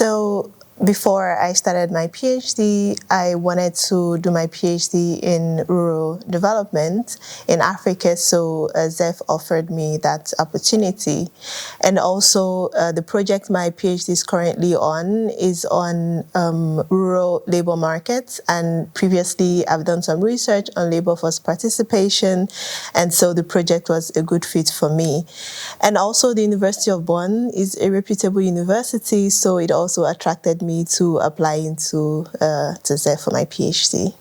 So before I started my PhD, I wanted to do my PhD in rural development in Africa, so ZEF offered me that opportunity. And also the project my PhD is currently on is on rural labor markets, and previously I've done some research on labor force participation, and so the project was a good fit for me. And also the University of Bonn is a reputable university, so it also attracted me to apply into to ZEF for my PhD.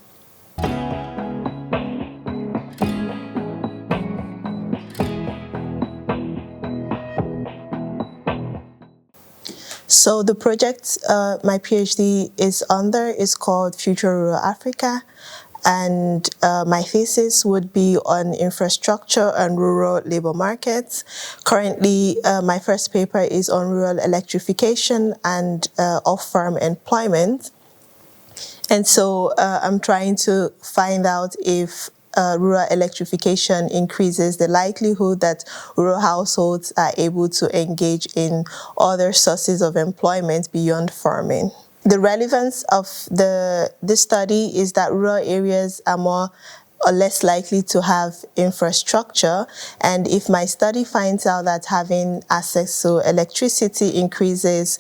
So the project my PhD is under is called Future Rural Africa, and my thesis would be on infrastructure and rural labor markets. Currently, my first paper is on rural electrification and off-farm employment. And so I'm trying to find out if rural electrification increases the likelihood that rural households are able to engage in other sources of employment beyond farming. The relevance of this study is that rural areas are more or less likely to have infrastructure, and if my study finds out that having access to electricity increases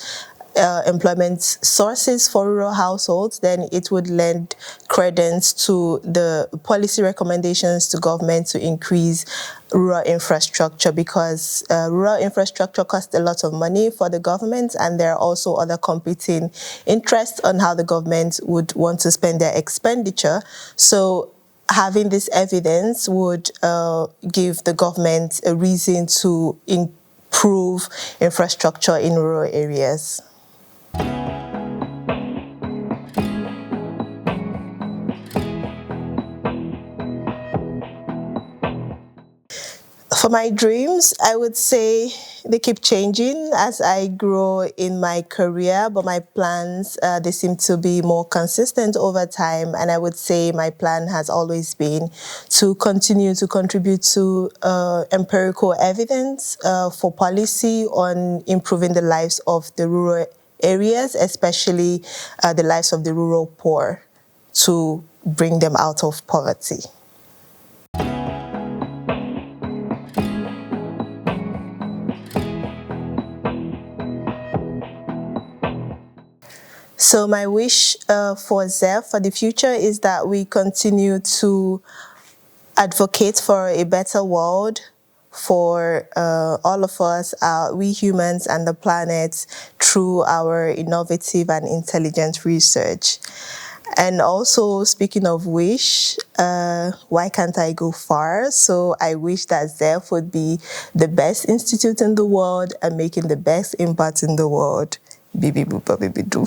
employment sources for rural households, then it would lend credence to the policy recommendations to government to increase rural infrastructure, because rural infrastructure costs a lot of money for the government, and there are also other competing interests on how the government would want to spend their expenditure. So having this evidence would give the government a reason to improve infrastructure in rural areas. For my dreams, I would say they keep changing as I grow in my career, but my plans, they seem to be more consistent over time. And I would say my plan has always been to continue to contribute to empirical evidence for policy on improving the lives of the rural areas, especially the lives of the rural poor, to bring them out of poverty. So my wish for ZEF for the future is that we continue to advocate for a better world for all of us, we humans and the planet, through our innovative and intelligent research. And also, speaking of wish, why can't I go far? So I wish that ZEF would be the best institute in the world and making the best impact in the world. Bibi boopa bibi doo.